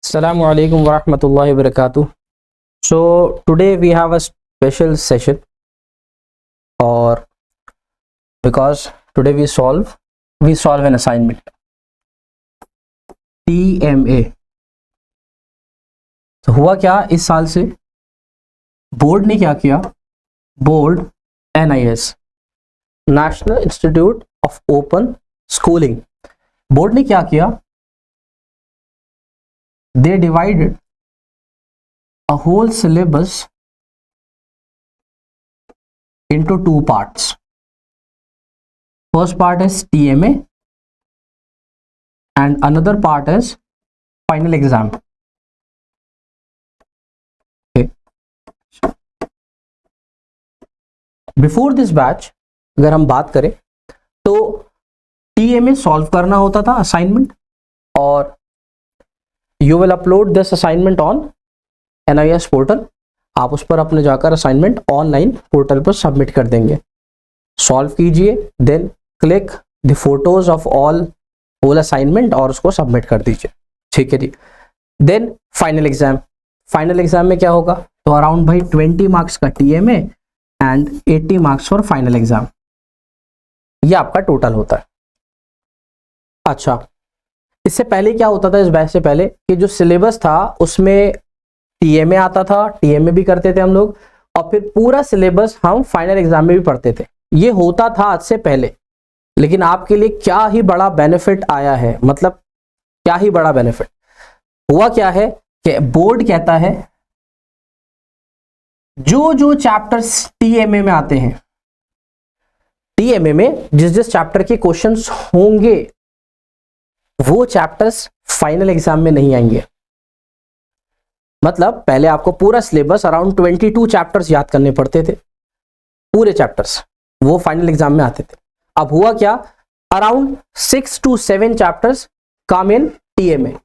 Assalamu alaikum wa rahmatullahi wa barakatuh. So today we have a special session, or because today we solve an assignment TMA. तो हुआ क्या इस साल से board ने क्या किया, board NIS national institute of open schooling, board ने क्या किया, they divided a whole syllabus into two parts. First part is TMA and another part is final exam. Okay. Before this batch अगर हम बात करें तो TMA सॉल्व करना होता था असाइनमेंट, और you will upload this assignment on NIS portal. आप उस पर अपने जाकर असाइनमेंट ऑनलाइन पोर्टल पर सबमिट कर देंगे. सॉल्व कीजिए, then click the photos of all assignment और उसको सबमिट कर दीजिए. ठीक है जी. Then final exam. Final exam में क्या होगा, तो अराउंड भाई 20 मार्क्स का TMA and 80 marks for final exam. ये आपका टोटल होता है. अच्छा, इससे पहले क्या होता था, इस बैच से पहले कि जो सिलेबस था उसमें TMA आता था, TMA भी करते थे हम लोग, और फिर पूरा सिलेबस हम फाइनल एग्जाम में भी पढ़ते थे. ये होता था आज से पहले. लेकिन आपके लिए क्या ही बड़ा बेनिफिट आया है, मतलब क्या ही बड़ा बेनिफिट हुआ. क्या है कि बोर्ड कहता है जो जो चैप्टर्स TMA में आते हैं, TMA में जिस चैप्टर के क्वेश्चंस होंगे वो चैप्टर्स फाइनल एग्जाम में नहीं आएंगे. मतलब पहले आपको पूरा सिलेबस अराउंड 22 चैप्टर्स याद करने पड़ते थे, पूरे चैप्टर्स वो फाइनल एग्जाम में आते थे. अब हुआ क्या, around 6 to 7 chapters come in TMA.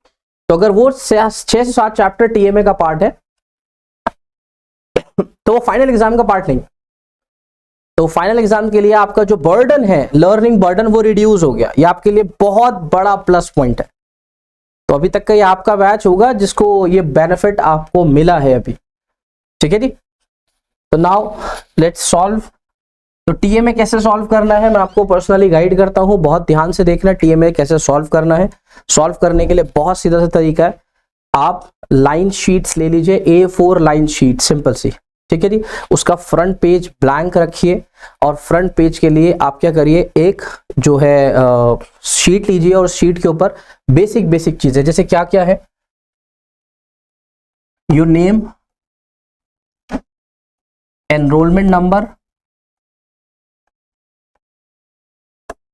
तो अगर वो 6 से 7 चैप्टर TMA का पार्ट है तो वो फाइनल एग्जाम का पार्ट नहीं. तो फाइनल एग्जाम के लिए आपका जो बर्डन है, लर्निंग बर्डन, वो रिड्यूस हो गया. ये आपके लिए बहुत बड़ा प्लस पॉइंट है. तो अभी तक का ये आपका बैच होगा जिसको ये बेनिफिट आपको मिला है अभी. ठीक है जी. तो नाउ लेट्स सॉल्व. तो TMA कैसे सॉल्व करना है मैं आपको पर्सनली गाइड करता हूं. बहुत ध्यान से देखना TMA कैसे सॉल्व करना है. सॉल्व करने के लिए बहुत सीधा सा तरीका है. आप लाइन शीट्स ले लीजिए, A4 लाइन शीट, सिंपल सी. ठीक है जी. उसका फ्रंट पेज ब्लैंक रखिए, और फ्रंट पेज के लिए आप क्या करिए, एक जो है शीट लीजिए, और शीट के ऊपर बेसिक चीजें, जैसे क्या क्या है, your name, enrolment number,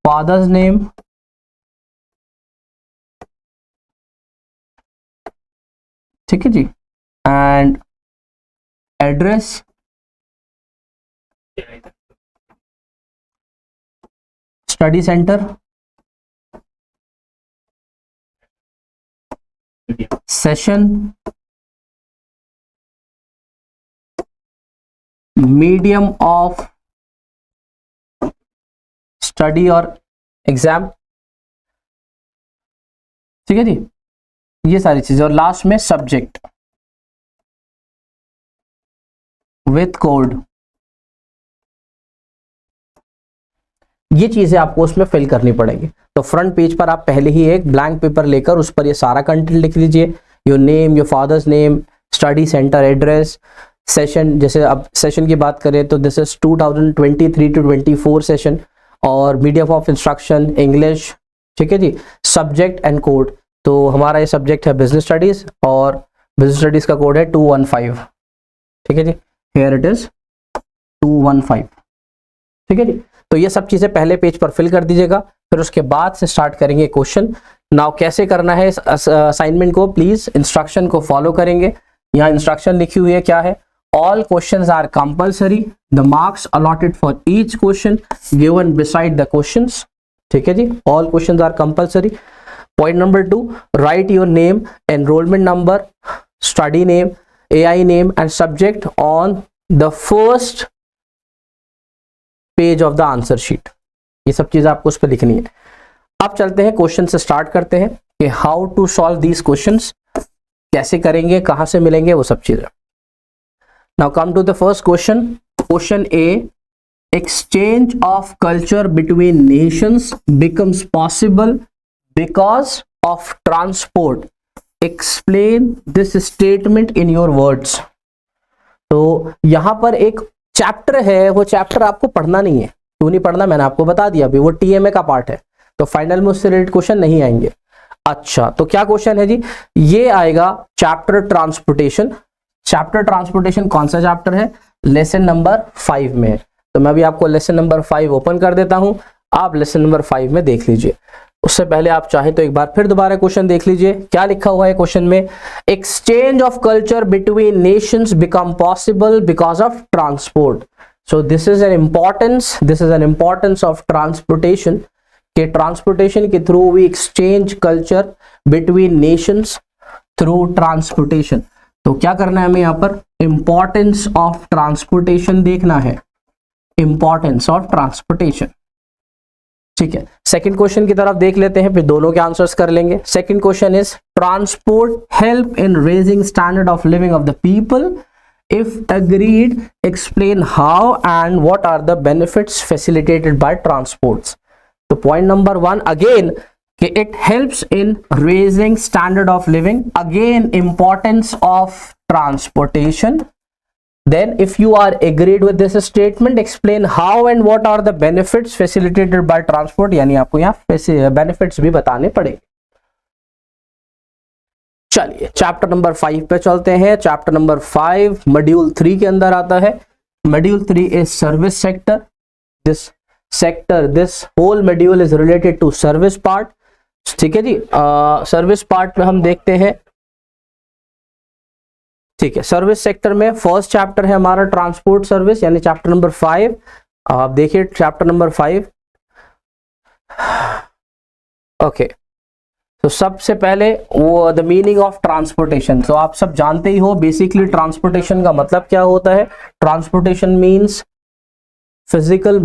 father's name, ठीक है जी, and address, study centre, session, medium of study और एग्जाम. ठीक है जी. ये सारी चीजें, और लास्ट में सब्जेक्ट विथ कोड. ये चीजें आपको उसमें फिल करनी पड़ेगी. तो फ्रंट पेज पर आप पहले ही एक ब्लैंक पेपर लेकर उस पर ये सारा कंटेंट लिख लीजिए. Your name, your father's name, study centre, address, session. जैसे अब सेशन की बात करें तो दिस इज 2023 to 24 सेशन, और मीडियम ऑफ इंस्ट्रक्शन इंग्लिश. ठीक है जी. सब्जेक्ट एंड कोड, तो हमारा ये सब्जेक्ट है बिजनेस स्टडीज, और बिजनेस स्टडीज का कोड है 215. ठीक है जी. Here it is 215. ठीक है जी. तो ये सब चीजें पहले पेज पर फिल कर दीजिएगा. फिर उसके बाद से स्टार्ट करेंगे क्वेश्चन. नाउ कैसे करना है इस असाइनमेंट को, प्लीज इंस्ट्रक्शन को फॉलो करेंगे. यहाँ इंस्ट्रक्शन लिखी हुई है, क्या है, all questions are compulsory, the marks allotted for each question given beside the questions. ठीक है जी. All questions are compulsory. Point number 2, write your name, enrolment number, study name, AI name and subject on the first page of the answer sheet. ये सब चीजें आपको उस पर लिखनी है. अब चलते हैं क्वेश्चन से, स्टार्ट करते हैं कि how to solve these questions. कैसे करेंगे, कहां से मिलेंगे, वो सब चीजें। Now come to the first question. Question A, exchange of culture between nations becomes possible because of transport. Explain this statement in your words. तो यहां पर एक चैप्टर है, वो चैप्टर आपको पढ़ना नहीं है। क्यों नहीं पढ़ना, मैंने आपको बता दिया अभी, वो टीएमए का पार्ट है, तो फाइनल में उससे रिलेटेड क्वेश्चन नहीं आएंगे। अच्छा, तो क्या क्वेश्चन है जी, ये आएगा चैप्टर ट्रांसपोर्टेशन। चैप्टर ट्रांसपोर्टेशन कौन सा चैप्टर है, लेसन नंबर 5 में है। तो मैं अभी आपको लेसन नंबर 5 ओपन कर देता हूं, आप लेसन नंबर 5 में देख लीजिए। उससे पहले आप चाहे तो एक बार फिर दोबारा क्वेश्चन देख लीजिए, क्या लिखा हुआ है क्वेश्चन में। Exchange of culture between nations become possible because of transport. So this is an importance of transportation, के ट्रांसपोर्टेशन के through we exchange culture between nations through transportation. तो क्या करना है हमें यहाँ पर, इंपॉर्टेंस ऑफ ट्रांसपोर्टेशन देखना है, इंपॉर्टेंस ऑफ ट्रांसपोर्टेशन। ठीक है, सेकंड क्वेश्चन की तरफ देख लेते हैं, फिर दोनों के आंसर्स कर लेंगे। Second question is, transport help in raising standard of living of the people, if agreed explain how and what are the benefits facilitated by transports. तो पॉइंट नंबर 1 अगेन, कि it helps in raising standard of living, again importance of transportation. Then if you are agreed with this statement, explain how and what are the benefits facilitated by transport, यानी आपको यहाँ benefits भी बताने पड़ेंगे। चलिए chapter number 5 पे चलते हैं। चैप्टर नंबर 5 मॉड्यूल 3 के अंदर आता है। Module 3 is service sector. This whole module is related to service part. ठीक है जी, सर्विस पार्ट में हम देखते हैं, ठीक है, सर्विस सेक्टर में फर्स्ट चैप्टर है हमारा ट्रांसपोर्ट सर्विस, यानी चैप्टर नंबर 5। आप देखिए चैप्टर नंबर 5। ओके, तो सबसे पहले वो द मीनिंग ऑफ ट्रांसपोर्टेशन। तो आप सब जानते ही हो बेसिकली ट्रांसपोर्टेशन का मतलब क्या होता है। Transportation means physical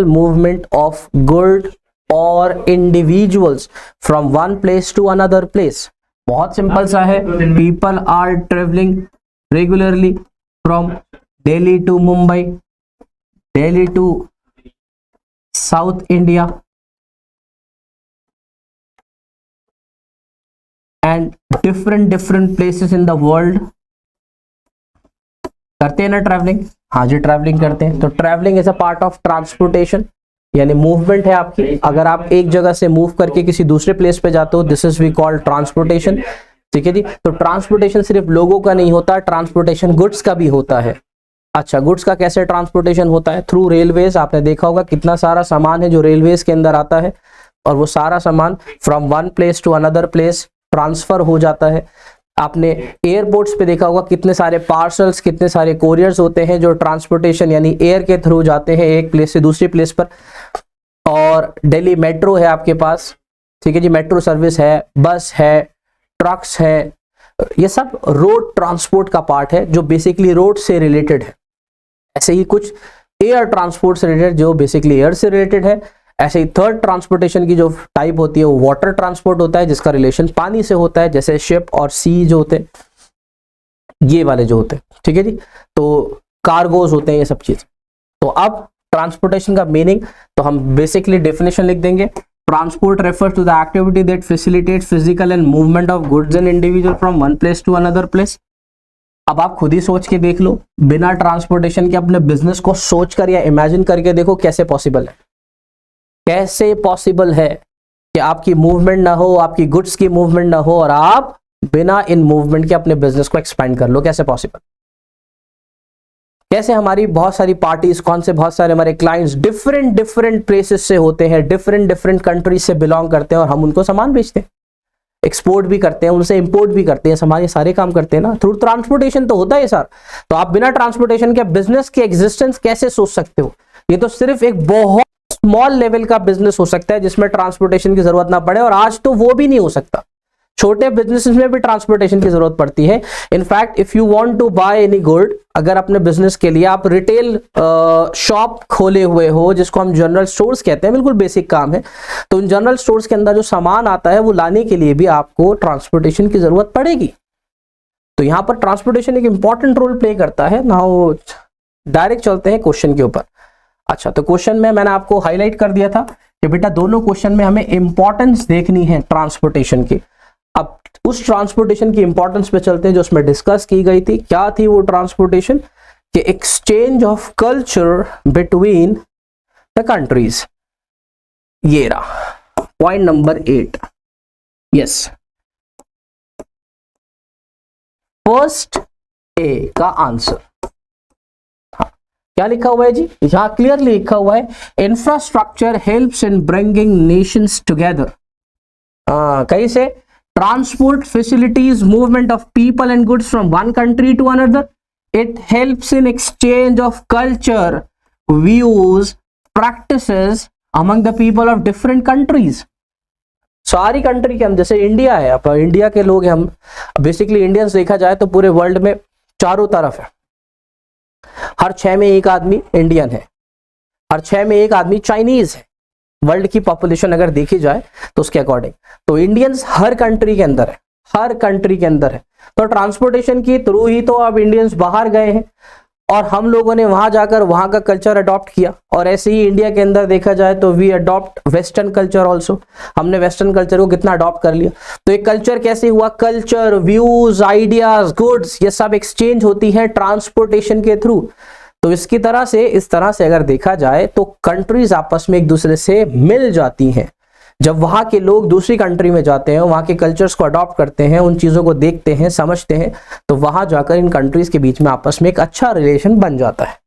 movement of good और individuals from one place to another place. बहुत सिंपल सा है, people are travelling regularly from Delhi to Mumbai, Delhi to south India and different places in the world. करते हैं ना ट्रैवलिंग, हाँ जी ट्रैवलिंग करते हैं। तो travelling is a part of transportation, यानी मूवमेंट है आपकी। अगर आप एक जगह से मूव करके किसी दूसरे प्लेस पे जाते हो, this is we call transportation. ठीक है जी, तो ट्रांसपोर्टेशन सिर्फ लोगों का नहीं होता, ट्रांसपोर्टेशन गुड्स का भी होता है। अच्छा, गुड्स का कैसे ट्रांसपोर्टेशन होता है, थ्रू रेलवेज। आपने देखा होगा कितना सारा सामान है जो रेलवेज के अंदर आता है, और वो सारा सामान from one place to another place transfer हो जाता है। आपने एयरपोर्ट्स पे देखा होगा कितने सारे पार्सल्स, कितने सारे कोरियर्स होते हैं जो ट्रांसपोर्टेशन यानी एयर के थ्रू जाते हैं एक प्लेस से दूसरी प्लेस पर। और दिल्ली मेट्रो है आपके पास, ठीक है जी, मेट्रो सर्विस है, बस है, ट्रक्स है, ये सब रोड ट्रांसपोर्ट का पार्ट है जो बेसिकली रोड से रिलेटेड है। ऐसे ही कुछ एयर ट्रांसपोर्ट से रिलेटेड जो बेसिकली एयर से रिलेटेड है। ऐसे ही थर्ड ट्रांसपोर्टेशन की जो टाइप होती है वो वाटर ट्रांसपोर्ट होता है, जिसका रिलेशन पानी से होता है, जैसे शिप और सी जो होते हैं, ये वाले जो होते हैं। ठीक है जी, तो कार्गोज होते हैं ये सब चीज। तो अब ट्रांसपोर्टेशन का मीनिंग, तो हम बेसिकली डेफिनेशन लिख देंगे। Transport refers to the activity that facilitates physical and movement of goods and individual from one place to another place. अब आप खुद ही सोच के देख लो, बिना ट्रांसपोर्टेशन के अपने बिजनेस को सोच कर या इमेजिन करके देखो कैसे पॉसिबल है। कैसे पॉसिबल है कि आपकी मूवमेंट ना हो, आपकी गुड्स की मूवमेंट ना हो, और आप बिना इन मूवमेंट के अपने बिजनेस को एक्सपेंड कर लो, कैसे पॉसिबल। कैसे हमारी बहुत सारी पार्टीज, कौन से बहुत सारे हमारे क्लाइंट्स डिफरेंट प्लेसेस से होते हैं, डिफरेंट कंट्रीज से बिलोंग करते हैं, और हम उनको सामान बेचते हैं, एक्सपोर्ट भी करते हैं, उनसे इंपोर्ट भी करते हैं, हमारे सारे काम करते हैं ना, थ्रू ट्रांसपोर्टेशन तो होता है सर। तो आप बिना ट्रांसपोर्टेशन के बिजनेस के एग्जिस्टेंस कैसे सोच सकते हो। ये तो सिर्फ एक बहुत स्मॉल लेवल का बिजनेस हो सकता है जिसमें ट्रांसपोर्टेशन की जरूरत ना पड़े, और आज तो वो भी नहीं हो सकता, छोटे बिजनेसेस में भी ट्रांसपोर्टेशन की जरूरत पड़ती है। In fact if you want to buy any good, अगर अपने बिजनेस के लिए आप रिटेल शॉप खोले हुए हो, जिसको हम जनरल स्टोर्स कहते हैं, बिल्कुल बेसिक काम है, तो उन जनरल स्टोर्स के अंदर जो सामान आता है वो लाने के लिए भी आपको ट्रांसपोर्टेशन की जरूरत पड़ेगी। तो यहाँ पर ट्रांसपोर्टेशन एक इंपॉर्टेंट रोल प्ले करता है। नाउ डायरेक्ट चलते हैं क्वेश्चन के ऊपर। अच्छा, तो क्वेश्चन में मैंने आपको हाईलाइट कर दिया था कि बेटा दोनों क्वेश्चन में हमें इंपॉर्टेंस देखनी है ट्रांसपोर्टेशन की। अब उस ट्रांसपोर्टेशन की इंपॉर्टेंस पे चलते हैं जो उसमें डिस्कस की गई थी। क्या थी वो ट्रांसपोर्टेशन? कि exchange of culture between the countries. ये रहा point number 8। Yes, first A का आंसर। हाँ, क्या लिखा हुआ है जी? यहां क्लियरली लिखा हुआ है infrastructure helps in bringing nations together. कैसे? Transport facilities movement of people and goods from one country to another. It helps in exchange of culture, views, practices among the people of different countries. सारी country के हम, जैसे India है, अब India के लोग हैं हम, बेसिकली इंडियंस देखा जाए तो पूरे वर्ल्ड में चारों तरफ है। हर 6 में एक आदमी इंडियन है, हर 6 में एक आदमी चाइनीज है। वर्ल्ड की पॉपुलेशन अगर देखी जाए तो उसके अकॉर्डिंग तो इंडियंस हर कंट्री के अंदर है, हर कंट्री के अंदर है। तो ट्रांसपोर्टेशन के थ्रू ही तो अब इंडियंस बाहर गए हैं और हम लोगों ने वहां जाकर वहां का कल्चर अडॉप्ट किया। और ऐसे ही इंडिया के अंदर देखा जाए तो we adopt western culture also. हमने वेस्टर्न कल्चर को कितना अडॉप्ट कर लिया। तो एक कल्चर कैसे हुआ? कल्चर, व्यूज, आइडियाज, गुड्स, ये सब एक्सचेंज होती है ट्रांसपोर्टेशन के थ्रू। तो इसकी तरह से, इस तरह से अगर देखा जाए तो कंट्रीज आपस में एक दूसरे से मिल जाती हैं। जब वहां के लोग दूसरी कंट्री में जाते हैं, वहां के कल्चर्स को अडॉप्ट करते हैं, उन चीजों को देखते हैं, समझते हैं, तो वहां जाकर इन कंट्रीज के बीच में आपस में एक अच्छा रिलेशन बन जाता है।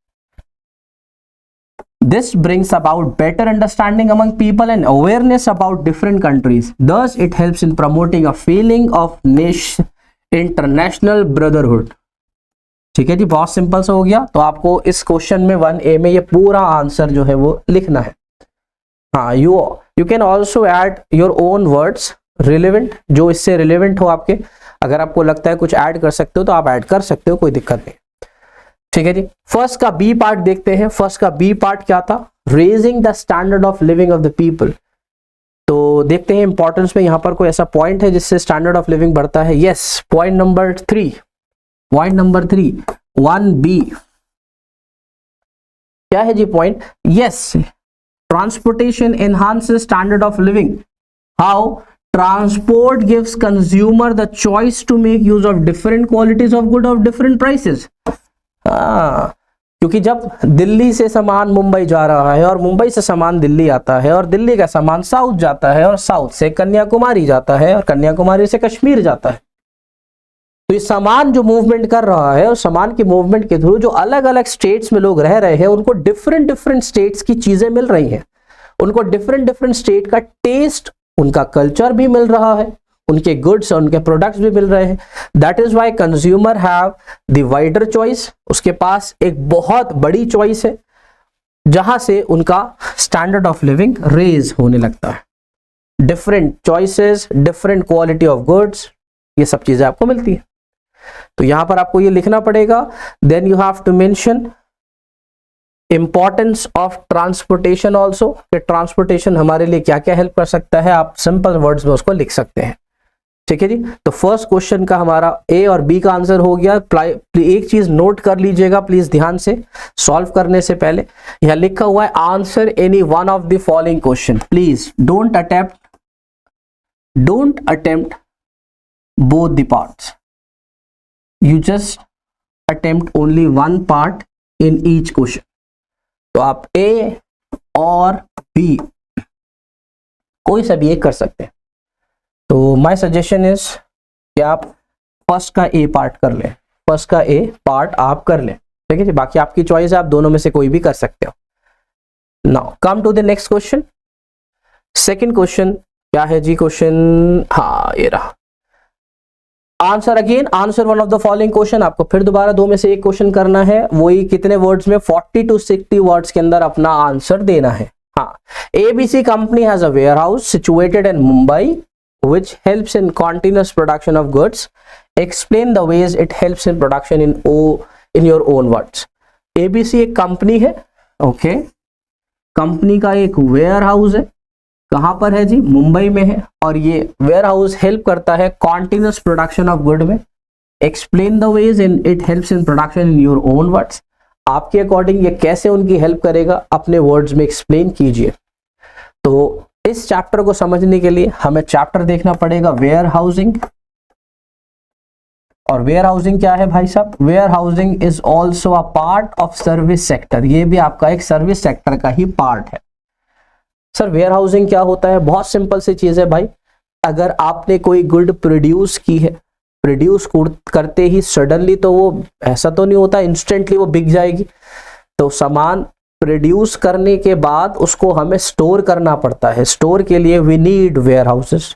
This brings about better understanding among people and awareness about different countries. Thus it helps in promoting a feeling of international brotherhood. ठीक है जी, बहुत सिंपल सा हो गया। तो आपको इस क्वेश्चन में 1A में ये पूरा आंसर जो है वो लिखना है। हाँ, you can also add your own words relevant, जो इससे रिलेवेंट हो आपके। अगर आपको लगता है कुछ ऐड कर सकते हो तो आप ऐड कर सकते हो, कोई दिक्कत नहीं। ठीक है जी, फर्स्ट का बी पार्ट देखते हैं। फर्स्ट का बी पार्ट क्या था? Raising the standard of living of the people. तो देखते हैं इंपॉर्टेंस में यहाँ पर कोई ऐसा पॉइंट है जिससे स्टैंडर्ड ऑफ लिविंग बढ़ता है। Yes, point number 3, 1B। क्या है जी पॉइंट? Yes, transportation enhances standard of living. How? Transport gives consumer the choice to make use of different qualities of good of different prices. क्योंकि जब दिल्ली से सामान मुंबई जा रहा है और मुंबई से सामान दिल्ली आता है और दिल्ली का सामान साउथ जाता है और साउथ से कन्याकुमारी जाता है और कन्याकुमारी से कश्मीर जाता है, तो ये सामान जो मूवमेंट कर रहा है और सामान के मूवमेंट के थ्रू जो अलग अलग स्टेट्स में लोग रह रहे हैं, उनको डिफरेंट डिफरेंट स्टेट्स की चीजें मिल रही हैं, उनको डिफरेंट डिफरेंट स्टेट का टेस्ट, उनका कल्चर भी मिल रहा है, उनके गुड्स और उनके प्रोडक्ट्स भी मिल रहे हैं। That is why consumer have the wider choice. उसके पास एक बहुत बड़ी चॉइस है जहां से उनका स्टैंडर्ड ऑफ लिविंग रेज होने लगता है। Different choices, different quality of goods, ये सब चीजें आपको मिलती है। तो यहां पर आपको ये लिखना पड़ेगा। Then you have to mention importance of transportation also, कि ट्रांसपोर्टेशन हमारे लिए क्या क्या हेल्प कर सकता है। आप सिंपल वर्ड्स में उसको लिख सकते हैं। ठीक है जी, तो फर्स्ट क्वेश्चन का हमारा ए और बी का आंसर हो गया। एक चीज नोट कर लीजिएगा प्लीज ध्यान से, सॉल्व करने से पहले यहां लिखा हुआ है answer any one of the following question. Please don't attempt both the parts, you just attempt only one part in each question। तो आप A और B कोई सा भी एक कर सकते हैं। तो my suggestion is कि आप फर्स्ट का A पार्ट कर लें, फर्स्ट का A पार्ट आप कर लें। ठीक है जी, बाकी आपकी चॉइस है, आप दोनों में से कोई भी कर सकते हो। Now come to the next question. Second question क्या है जी? क्वेश्चन, हाँ ये रहा। Answer again, answer one of the following question. आपको फिर दोबारा दो में से एक क्वेश्चन करना है, वही कितने वर्ड्स में? 40 to 60 वर्ड्स के अंदर अपना आंसर देना है। हाँ, ABC company has a warehouse situated in Mumbai. which helps in continuous production of goods. Explain the ways it helps in production in your own words. ABC एक company है, okay, company का एक ware house है, कहां पर है जी, मुंबई में है, और ये वेयर हाउस हेल्प करता है कॉन्टिन्यूस प्रोडक्शन ऑफ गुड में. Explain the ways in it helps in production in your own words. आपके अकॉर्डिंग ये कैसे उनकी हेल्प करेगा, अपने वर्ड्स में एक्सप्लेन कीजिए. तो इस चैप्टर को समझने के लिए हमें चैप्टर देखना पड़ेगा वेयर हाउसिंग. और वेयर हाउसिंग क्या है भाई साहब, warehousing is also a part of service sector. ये भी आपका एक सर्विस सेक्टर का ही पार्ट है. सर वेयर हाउसिंग क्या होता है, बहुत सिंपल सी चीज है भाई. अगर आपने कोई गुड प्रोड्यूस की है, प्रोड्यूस करते ही सडनली तो वो ऐसा तो नहीं होता इंस्टेंटली वो बिक जाएगी. तो सामान प्रोड्यूस करने के बाद उसको हमें स्टोर करना पड़ता है. स्टोर के लिए वी नीड वेयर हाउसेस.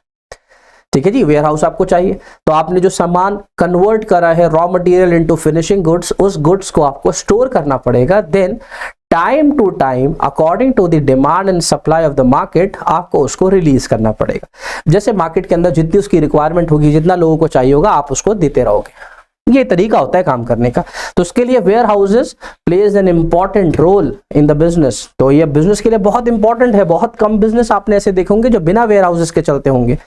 ठीक है जी, वेयर हाउस आपको चाहिए. तो आपने जो सामान कन्वर्ट करा है raw material into finishing goods, उस गुड्स को आपको स्टोर करना पड़ेगा. Then time to time according to the demand and supply of the market आपको उसको रिलीज करना पड़ेगा. जैसे मार्केट के अंदर जितनी उसकी रिक्वायरमेंट होगी, जितना लोगों को चाहिए होगा, आप उसको देते रहोगे. ये तरीका होता है काम करने का. तो उसके लिए warehouses plays an important role in the business. तो ये बिजनेस के लिए बहुत इंपॉर्टेंट है. बहुत कम बिजनेस आपने ऐसे देखेंगे जो बिना वेयर हाउसेस के चलते होंगे.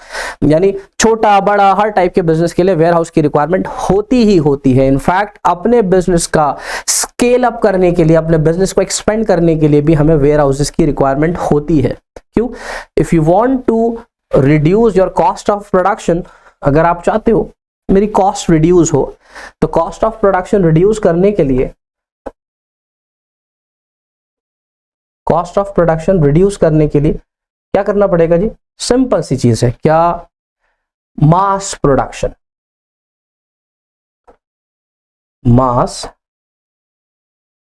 यानी छोटा बड़ा हर टाइप के बिजनेस के लिए वेयर हाउस की रिक्वायरमेंट होती ही होती है. इनफैक्ट अपने बिजनेस का स्केल अप करने के लिए, अपने बिजनेस को एक्सपेंड करने के लिए भी हमें वेयर हाउसेस की रिक्वायरमेंट होती है. क्यों? If you want to reduce your cost of production, अगर आप चाहते हो मेरी कॉस्ट रिड्यूस हो, तो कॉस्ट ऑफ प्रोडक्शन रिड्यूस करने के लिए, कॉस्ट ऑफ प्रोडक्शन रिड्यूस करने के लिए क्या करना पड़ेगा जी, सिंपल सी चीज है. क्या? Mass production. Mass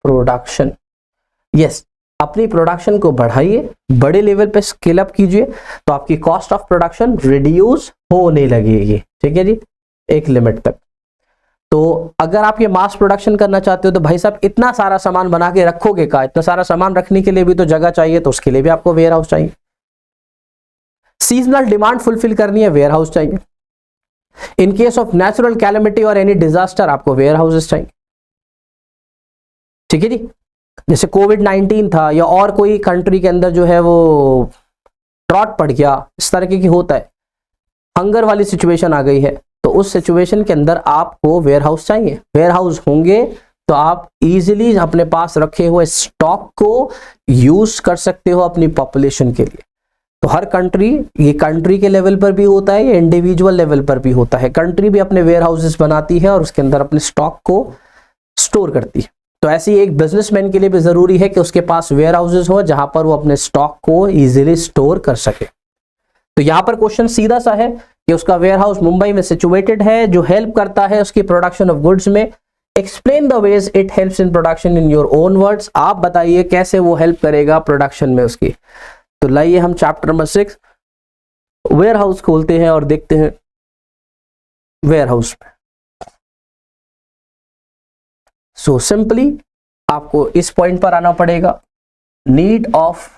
production, yes. अपनी प्रोडक्शन को बढ़ाइए, बड़े लेवल पे स्केल अप कीजिए, तो आपकी कॉस्ट ऑफ प्रोडक्शन रिड्यूस होने लगेगी. ठीक है जी, एक लिमिट तक. तो अगर आप ये मास प्रोडक्शन करना चाहते हो तो भाई साहब इतना सारा सामान बना के रखोगे का, इतना सारा सामान रखने के लिए भी तो जगह चाहिए, तो उसके लिए भी आपको वेयर हाउस चाहिए. सीजनल डिमांड फुलफिल करनी है, वेयर हाउस चाहिए. In case of natural calamity और एनी डिजास्टर आपको वेयर हाउसेस चाहिए. ठीक है जी, जैसे कोविड-19 था या और कोई कंट्री के अंदर जो है वो ड्रॉट पड़ गया, इस तरह की होता है, हंगर वाली सिचुएशन आ गई है, तो उस सिचुएशन के अंदर आपको वेयर हाउस चाहिए. वेयर हाउस होंगे तो आप इजीली अपने पास रखे हुए स्टॉक को यूज कर सकते हो अपनी पॉपुलेशन के लिए. तो हर कंट्री, ये कंट्री के लेवल पर भी होता है, ये इंडिविजुअल लेवल पर भी होता है. कंट्री भी अपने वेयर हाउसेस बनाती है और उसके अंदर अपने स्टॉक को स्टोर करती है. तो ऐसी एक बिजनेसमैन के लिए भी जरूरी है कि उसके पास वेयर हाउसेस हो जहां पर वो अपने स्टॉक को इजीली स्टोर कर सके. तो यहां पर क्वेश्चन सीधा सा है कि उसका वेयर हाउस मुंबई में सिचुएटेड है, जो हेल्प करता है उसकी प्रोडक्शन ऑफ गुड्स में. Explain the ways it helps in production in your own words. आप बताइए कैसे वो हेल्प करेगा प्रोडक्शन में उसकी. तो लाइए हम चैप्टर नंबर 6 वेयर हाउस खोलते हैं और देखते हैं वेयर हाउस में. सो सिंपली आपको इस पॉइंट पर आना पड़ेगा. Need of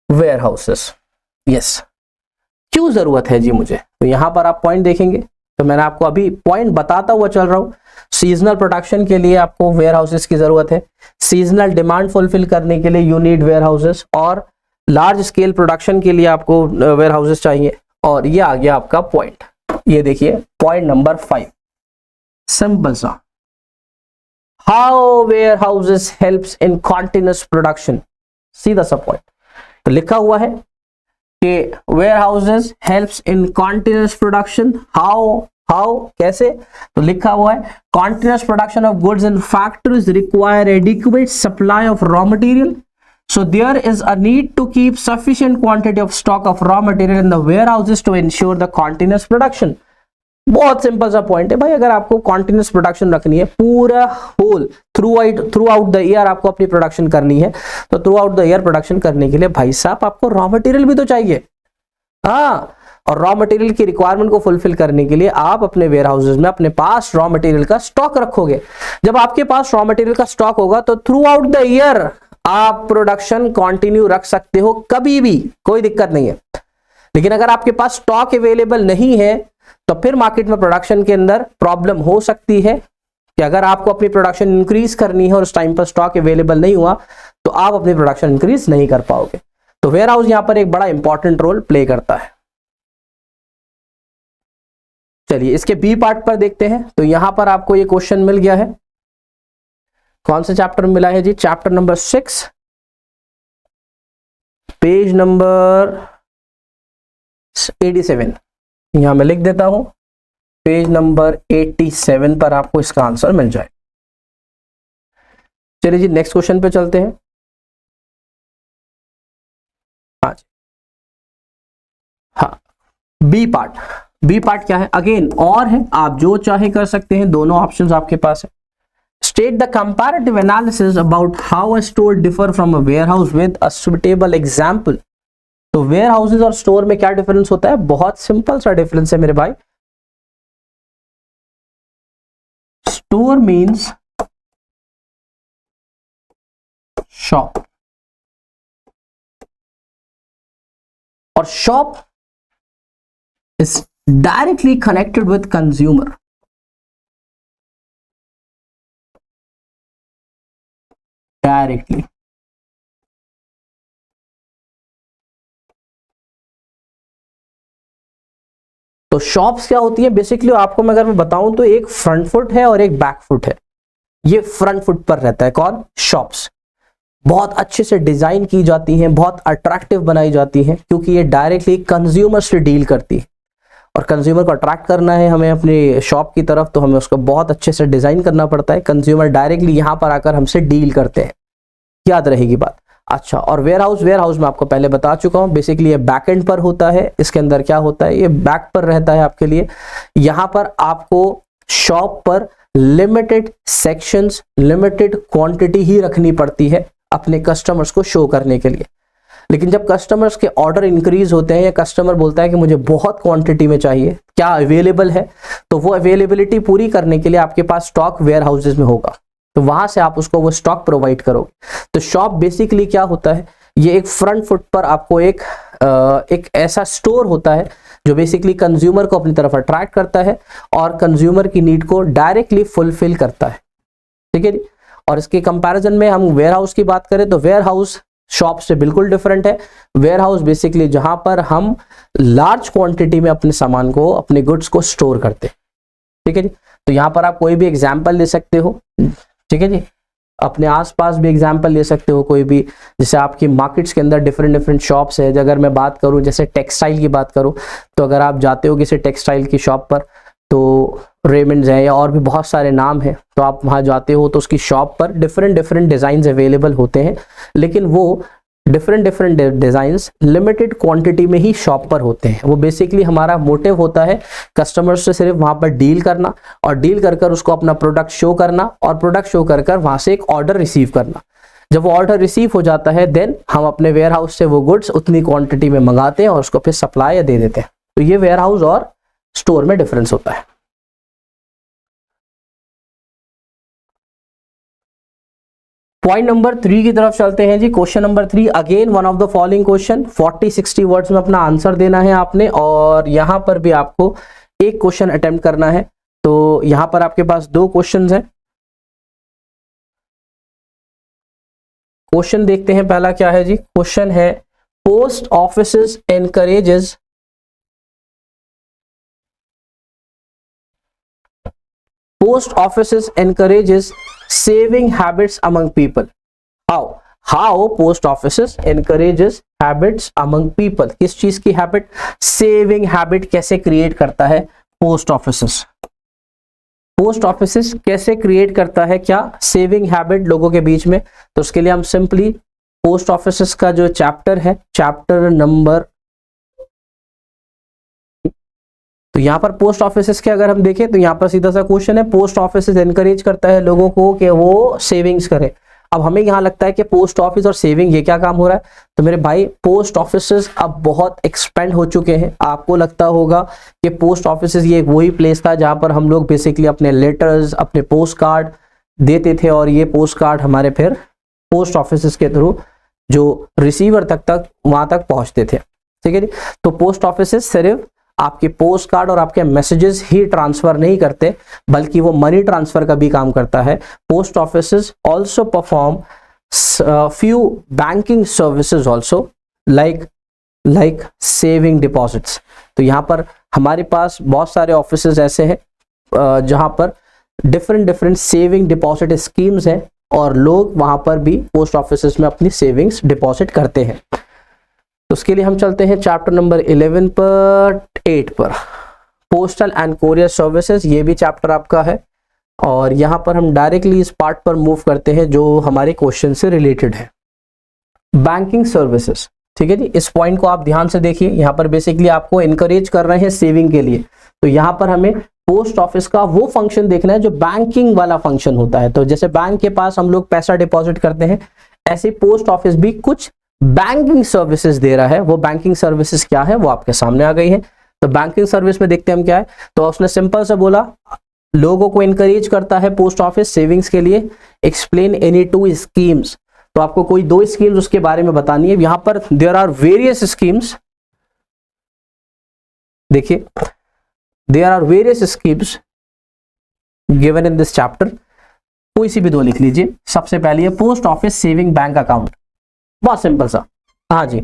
warehouses. Yes, क्यों जरूरत है जी मुझे, तो यहां पर आप पॉइंट देखेंगे. तो मैंने आपको अभी पॉइंट बताता हुआ चल रहा हूं. सीजनल प्रोडक्शन के लिए आपको वेयर हाउसेस की जरूरत है. सीजनल डिमांड फुलफिल करने के लिए यू नीड वेयर हाउसेस. और लार्ज स्केल प्रोडक्शन के लिए आपको वेयर हाउसेस चाहिए. और ये आ गया आपका पॉइंट. ये देखिए पॉइंट नंबर 5, सिंपल सा, how warehouses helps in continuous production. सीधा सा पॉइंट. तो लिखा हुआ है कि warehouses helps in continuous production. How कैसे? तो लिखा हुआ है continuous production of goods in factories require adequate supply of raw material. So there is a need to keep sufficient quantity of stock of raw material in the warehouses to ensure the continuous production. बहुत simple सा point है भाई. अगर आपको continuous production रखनी है, पूरा whole throughout the year आपको अपनी प्रोडक्शन करनी है, तो throughout the year production करने के लिए भाई साहब आपको रॉ मटेरियल भी तो चाहिए. हाँ, और रॉ मटेरियल की रिक्वायरमेंट को फुलफिल करने के लिए आप अपने वेयर हाउसेज में अपने पास रॉ मटेरियल का स्टॉक रखोगे. जब आपके पास रॉ मटेरियल का स्टॉक होगा तो थ्रू आउट द ईयर आप प्रोडक्शन कंटिन्यू रख सकते हो कभी भी, कोई दिक्कत नहीं है। लेकिन अगर आपके पास स्टॉक अवेलेबल नहीं है तो फिर मार्केट में प्रोडक्शन के अंदर प्रॉब्लम हो सकती है कि अगर आपको अपनी प्रोडक्शन इंक्रीज करनी है और उस टाइम पर स्टॉक अवेलेबल नहीं हुआ तो आप अपनी प्रोडक्शन इंक्रीज नहीं कर पाओगे। तो वेयर हाउस यहां पर एक बड़ा इंपॉर्टेंट रोल प्ले करता है। चलिए इसके बी पार्ट पर देखते हैं। तो यहां पर आपको ये क्वेश्चन मिल गया है, कौन से चैप्टर में मिला है जी? Chapter number 6, page number 87। यहां मैं लिख देता हूं, पेज नंबर 87 पर आपको इसका आंसर मिल जाए। चलिए जी नेक्स्ट क्वेश्चन पे चलते हैं। हाँ, बी पार्ट। बी पार्ट क्या है? अगेन और है, आप जो चाहे कर सकते हैं, दोनों ऑप्शंस आपके पास है। State the comparative analysis about how a store differ from a warehouse with a suitable example. तो वेयर हाउसेज और स्टोर में क्या डिफरेंस होता है? बहुत सिंपल सा डिफरेंस है मेरे भाई। स्टोर मीन्स शॉप और shop is directly connected with consumer. Directly. तो शॉप्स क्या होती है बेसिकली? आपको मैं अगर मैं बताऊं तो एक फ्रंट फुट है और एक बैक फुट है। ये फ्रंट फुट पर रहता है कौन? शॉप्स। बहुत अच्छे से डिजाइन की जाती हैं, बहुत अट्रैक्टिव बनाई जाती हैं, क्योंकि ये डायरेक्टली कंज्यूमर से डील करती है। और कंज्यूमर को अट्रैक्ट करना है हमें अपनी शॉप की तरफ, तो हमें उसको बहुत अच्छे से डिजाइन करना पड़ता है। कंज्यूमर डायरेक्टली यहां पर आकर हमसे डील करते हैं, याद रहेगी बात। अच्छा, और वेयर हाउस में आपको पहले बता चुका हूं, बेसिकली ये बैक एंड पर होता है। इसके अंदर क्या होता है? ये बैक पर रहता है आपके लिए। यहां पर आपको शॉप पर लिमिटेड सेक्शंस, लिमिटेड क्वांटिटी ही रखनी पड़ती है अपने कस्टमर्स को शो करने के लिए। लेकिन जब कस्टमर्स के ऑर्डर इंक्रीज होते हैं या कस्टमर बोलता है कि मुझे बहुत क्वांटिटी में चाहिए, क्या अवेलेबल है, तो वो अवेलेबिलिटी पूरी करने के लिए आपके पास स्टॉक वेयर हाउसेज में होगा, तो वहां से आप उसको वो स्टॉक प्रोवाइड करोगे। तो शॉप बेसिकली क्या होता है? ये एक फ्रंट फुट पर आपको एक ऐसा स्टोर होता है जो बेसिकली कंज्यूमर को अपनी तरफ अट्रैक्ट करता है और कंज्यूमर की नीड को डायरेक्टली फुलफिल करता है। ठीक है जी। और इसके कंपैरिजन में हम वेयर हाउस की बात करें तो वेयर हाउस शॉप से बिल्कुल डिफरेंट है। वेयर हाउस बेसिकली जहां पर हम लार्ज क्वांटिटी में अपने सामान को, अपने गुड्स को स्टोर करते हैं। ठीक है जी। तो यहां पर आप कोई भी एग्जाम्पल ले सकते हो, ठीक है जी, अपने आसपास भी एग्जाम्पल ले सकते हो कोई भी। जैसे आपकी मार्केट्स के अंदर डिफरेंट शॉप्स है। अगर मैं बात करूं, जैसे टेक्सटाइल की बात करूं, तो अगर आप जाते हो किसी टेक्सटाइल की शॉप पर, तो रेमंड्स है या और भी बहुत सारे नाम हैं, तो आप वहां जाते हो तो उसकी शॉप पर डिफरेंट डिजाइन अवेलेबल होते हैं, लेकिन वो डिफरेंट डिजाइन्स लिमिटेड क्वांटिटी में ही शॉप पर होते हैं। वो बेसिकली हमारा मोटिव होता है कस्टमर से सिर्फ वहां पर डील करना और डील कर कर उसको अपना प्रोडक्ट शो करना और प्रोडक्ट शो कर कर वहां से एक ऑर्डर रिसीव करना। जब वो ऑर्डर रिसीव हो जाता है देन हम अपने वेयर हाउस से वो गुड्स उतनी क्वांटिटी में मंगाते हैं और उसको फिर सप्लाई दे देते हैं। तो ये वेयर हाउस और स्टोर में डिफरेंस होता है। पॉइंट नंबर 3 की तरफ चलते हैं जी। Question number 3, again one of the following question, 40-60 words में अपना आंसर देना है आपने, और यहां पर भी आपको एक क्वेश्चन अटेम्प्ट करना है। तो यहां पर आपके पास 2 क्वेश्चंस हैं। क्वेश्चन देखते हैं, पहला क्या है जी? क्वेश्चन है, post offices encourages saving habits among people. How post offices encourages habits among people? किस चीज की हैबिट? सेविंग हैबिट कैसे क्रिएट करता है पोस्ट ऑफिसेस? पोस्ट ऑफिसेस कैसे क्रिएट करता है क्या सेविंग हैबिट लोगों के बीच में? तो उसके लिए हम सिंपली पोस्ट ऑफिसेस का जो चैप्टर है, चैप्टर नंबर, तो यहां पर पोस्ट ऑफिसेस के अगर हम देखें तो यहां पर सीधा सा क्वेश्चन है, पोस्ट ऑफिसेस एनकरेज करता है लोगों को कि वो सेविंग्स करें। अब हमें यहां लगता है कि पोस्ट ऑफिस और सेविंग ये क्या काम हो रहा है? तो मेरे भाई पोस्ट ऑफिसेस अब बहुत एक्सपेंड हो चुके हैं। आपको लगता होगा कि पोस्ट ऑफिसेस ये वही प्लेस था जहां पर हम लोग बेसिकली अपने लेटर्स, अपने पोस्ट कार्ड देते थे और ये पोस्ट कार्ड हमारे फिर पोस्ट ऑफिस के थ्रू जो रिसीवर तक वहां तक पहुंचते थे, ठीक है जी। तो पोस्ट ऑफिस सिर्फ आपके पोस्ट कार्ड और आपके मैसेजेस ही ट्रांसफर नहीं करते, बल्कि वो मनी ट्रांसफर का भी काम करता है। Post office also perform few banking services also like saving deposits। तो यहाँ पर हमारे पास बहुत सारे ऑफिसेज ऐसे हैं जहाँ पर डिफरेंट सेविंग डिपॉजिट स्कीम्स हैं और लोग वहाँ पर भी पोस्ट ऑफिसेज में अपनी सेविंग्स डिपॉजिट करते हैं। तो उसके लिए हम चलते हैं चैप्टर नंबर 11 पर 8 पर, पोस्टल एंड कोरियर सर्विसेज। ये भी चैप्टर आपका है और यहाँ पर हम डायरेक्टली इस पार्ट पर मूव करते हैं जो हमारे क्वेश्चन से रिलेटेड है, बैंकिंग सर्विसेज, ठीक है जी। इस पॉइंट को आप ध्यान से देखिए, यहाँ पर बेसिकली आपको इनकरेज कर रहे हैं सेविंग के लिए। तो यहाँ पर हमें पोस्ट ऑफिस का वो फंक्शन देखना है जो बैंकिंग वाला फंक्शन होता है। तो जैसे बैंक के पास हम लोग पैसा डिपॉजिट करते हैं, ऐसे पोस्ट ऑफिस भी कुछ बैंकिंग सर्विसेज दे रहा है। वो बैंकिंग सर्विसेज क्या है वो आपके सामने आ गई है। तो बैंकिंग सर्विस में देखते हैं हम क्या है। तो उसने सिंपल से बोला लोगों को इनकरेज करता है पोस्ट ऑफिस सेविंग्स के लिए। एक्सप्लेन एनी 2 स्कीम्स, तो आपको कोई 2 स्कीम्स उसके बारे में बतानी है। यहां पर देयर आर वेरियस स्कीम्स, देखिए there are various schemes given in this chapter. कोई सी भी 2 लिख लीजिए। सबसे पहले है post office saving bank account, बहुत सिंपल सा। हाँ जी,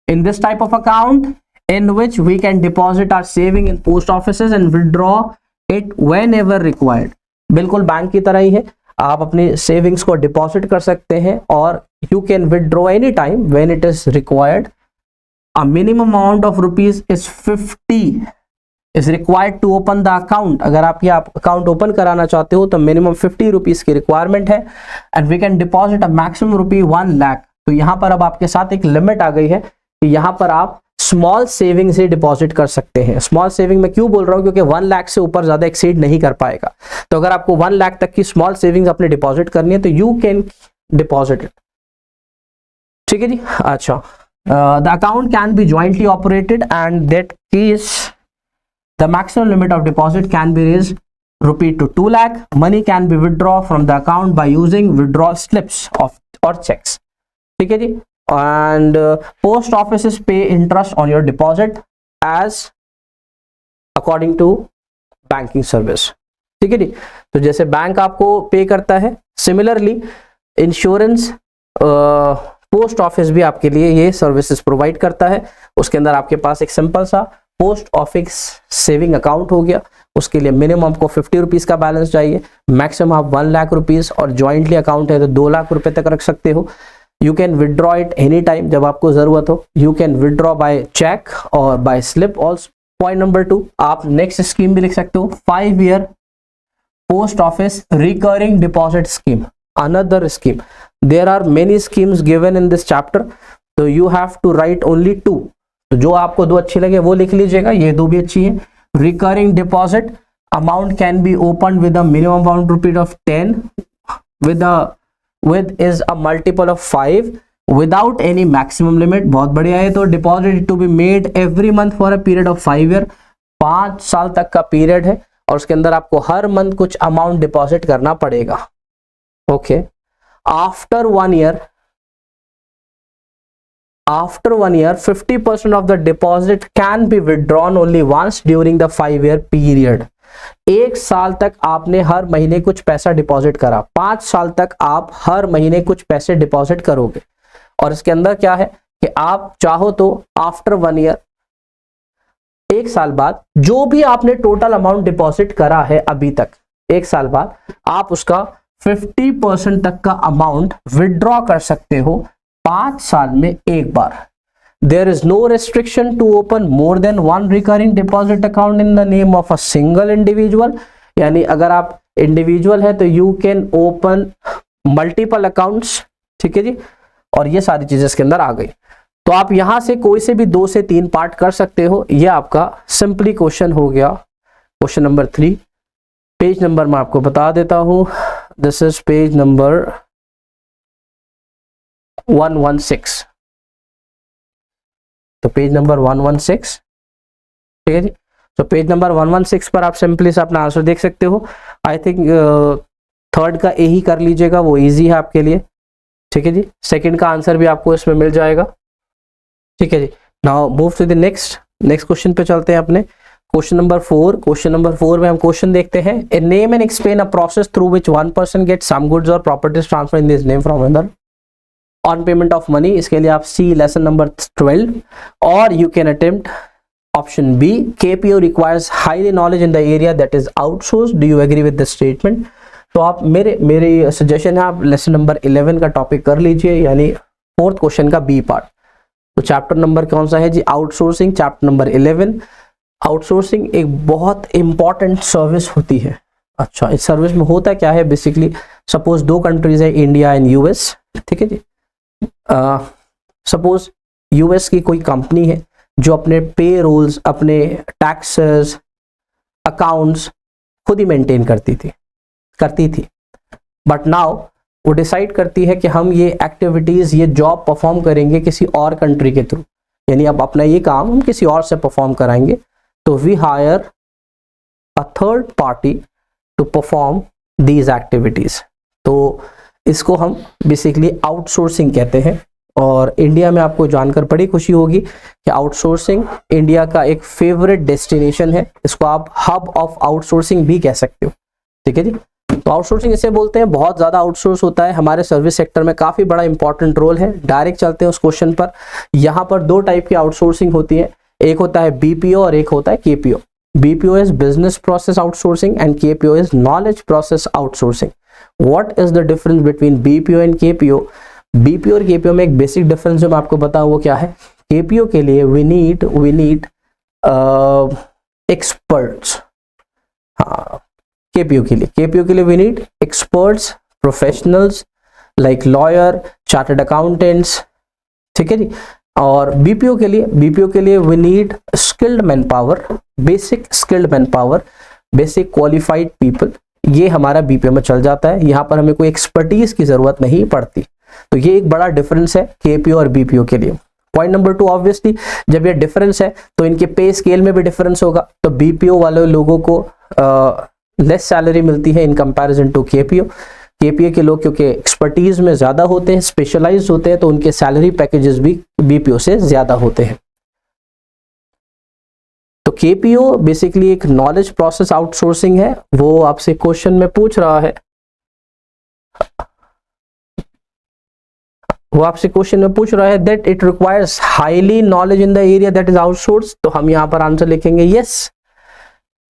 in this type of account in which we can deposit our saving in post offices and withdraw it whenever required. बिल्कुल बैंक की तरह ही है, आप अपनी सेविंग्स को डिपॉजिट कर सकते हैं और you can withdraw any time when it is required. A minimum amount of rupees is 50 is required to open the account. अगर आप ये अकाउंट ओपन कराना चाहते हो तो मिनिमम 50 रुपीज की रिक्वायरमेंट है। And we can deposit a maximum rupee 1 lakh. तो यहाँ पर अब आपके साथ एक लिमिट आ गई है कि यहाँ पर आप स्मॉल सेविंग से डिपॉजिट कर सकते हैं। स्मॉल सेविंग में क्यों बोल रहा हूं, क्योंकि 1 लाख से ऊपर ज्यादा एक्सीड नहीं कर पाएगा। तो अगर आपको 1 लाख तक की स्मॉल सेविंग्स अपने डिपॉजिट करनी है तो यू कैन डिपॉजिट इट, ठीक है जी। अच्छा, the account can be jointly operated and that case the maximum limit of deposit can be raised rupee to 2 lakh. Money can be withdrawn from the account by using withdrawal slips or checks, ठीक है जी। And post offices pay interest on your deposit as according to banking service, ठीक है जी। तो जैसे bank आपको पे करता है, सिमिलरली इंश्योरेंस पोस्ट ऑफिस भी आपके लिए ये सर्विसेज प्रोवाइड करता है। उसके अंदर आपके पास एक सिंपल सा पोस्ट ऑफिस सेविंग अकाउंट हो गया। उसके लिए मिनिमम आपको 50 रुपीज का बैलेंस चाहिए, मैक्सिमम आप 1 लाख रुपीज, और ज्वाइंटली अकाउंट है तो 2 लाख रुपए तक रख सकते हो। You can withdraw it any time, जब आपको जरूरत हो। You can withdraw by cheque और by slip also. Point number 2, आप नेक्स्ट स्कीम भी लिख सकते हो, 5 year post office recurring deposit scheme, another scheme. There are many schemes given in this chapter, तो you have to write only 2। तो जो आपको 2 अच्छी लगे वो लिख लीजिएगा, ये 2 भी अच्छी है। Recurring deposit amount can be open with a minimum amount rupees of 10 with is a multiple of 5 without any maximum limit। बहुत बढ़िया है। तो deposit to be made every month for a period of 5 year, 5 साल तक का period है और उसके अंदर आपको हर मंथ कुछ अमाउंट डिपॉजिट करना पड़ेगा। Okay, after 1 year 50% of the deposit can be withdrawn only once during the 5-year period। 1 साल तक आपने हर महीने कुछ पैसा डिपॉजिट करा, 5 साल तक आप हर महीने कुछ पैसे डिपॉजिट करोगे। और इसके अंदर क्या है कि आप चाहो तो आफ्टर 1 ईयर, 1 साल बाद, जो भी आपने टोटल अमाउंट डिपॉजिट करा है अभी तक, 1 साल बाद आप उसका 50% तक का अमाउंट विड्रॉ कर सकते हो 5 साल में एक बार। There is no restriction to open more than 1 recurring deposit account in the name of a single individual। यानी अगर आप इंडिविजुअल है तो you can open multiple accounts, ठीक है जी। और ये सारी चीजें इसके अंदर आ गई। तो आप यहां से कोई से भी 2 से 3 पार्ट कर सकते हो। ये आपका सिंपली क्वेश्चन हो गया, क्वेश्चन नंबर 3। पेज नंबर मैं आपको बता देता हूं, दिस इज पेज नंबर 116। तो पेज नंबर 116, ठीक है जी। तो पेज नंबर 116 पर आप सिंपली से अपना आंसर देख सकते हो। आई थिंक 3rd का ए ही कर लीजिएगा, वो इजी है आपके लिए। ठीक है जी, सेकंड का आंसर भी आपको इसमें मिल जाएगा। ठीक है जी, now move to the next question पे चलते हैं अपने। क्वेश्चन नंबर 4 में हम क्वेश्चन देखते हैं, A name and explain a process through which one person get some goods और properties transfer in this name from another on payment of money. इसके लिए आप सी लेसन नंबर 12 और you can attempt option B, KPO requires highly knowledge in the area that is outsource. Do you agree with this statement? तो आप मेरी suggestion है आप lesson number 11 का टॉपिक कर लीजिए, यानी 4th क्वेश्चन का बी पार्ट। तो चैप्टर नंबर कौन सा है जी? Outsourcing, chapter number 11। आउटसोर्सिंग एक बहुत इंपॉर्टेंट सर्विस होती है। अच्छा, इस सर्विस में होता क्या है बेसिकली, सपोज 2 कंट्रीज है, इंडिया एंड यूएस। ठीक है जी, सपोज यूएस की कोई कंपनी है जो अपने पे रोल्स, अपने टैक्सेस, अकाउंट्स खुद ही मेंटेन करती थी, बट नाउ वो डिसाइड करती है कि हम ये एक्टिविटीज, ये जॉब परफॉर्म करेंगे किसी और कंट्री के थ्रू, यानी अब अपना ये काम हम किसी और से परफॉर्म कराएंगे। तो we hire a third party to perform these activities. तो इसको हम बेसिकली आउटसोर्सिंग कहते हैं। और इंडिया में आपको जानकर बड़ी खुशी होगी कि आउटसोर्सिंग इंडिया का एक फेवरेट डेस्टिनेशन है। इसको आप हब ऑफ आउटसोर्सिंग भी कह सकते हो। ठीक है जी, तो आउटसोर्सिंग इसे बोलते हैं, बहुत ज्यादा आउटसोर्स होता है हमारे सर्विस सेक्टर में, काफी बड़ा इंपॉर्टेंट रोल है। डायरेक्ट चलते हैं उस क्वेश्चन पर। यहाँ पर 2 टाइप की आउटसोर्सिंग होती है, एक होता है बीपीओ और एक होता है KPO. BPO is business process outsourcing and KPO is knowledge process outsourcing. What is the difference between BPO and KPO? BPO और केपीओ में एक बेसिक डिफरेंस जो मैं आपको बताऊं वो क्या है। केपीओ के लिए वी नीड एक्सपर्ट्स। हाँ, केपीओ के लिए we need experts, professionals like lawyer, chartered accountants. ठीक है जी, और बीपीओ के लिए we need skilled man power, basic skilled man power, basic qualified people. ये हमारा बीपीओ में चल जाता है, यहाँ पर हमें कोई एक्सपर्टीज की जरूरत नहीं पड़ती। तो ये एक बड़ा डिफरेंस है केपीओ और बीपीओ के लिए। पॉइंट नंबर 2, ऑब्वियसली जब ये डिफरेंस है तो इनके पे स्केल में भी डिफरेंस होगा। तो बीपीओ वाले लोगों को लेस सैलरी मिलती है in comparison to KPO. KPO के लोग क्योंकि एक्सपर्टीज में ज्यादा होते हैं, स्पेशलाइज्ड होते हैं, तो उनके सैलरी पैकेजेस भी बीपीओ से ज्यादा होते हैं। तो केपीओ बेसिकली एक नॉलेज प्रोसेस आउटसोर्सिंग है। वो आपसे क्वेश्चन में पूछ रहा है, that it requires highly knowledge in the area that is outsource. तो हम यहां पर आंसर लिखेंगे यस।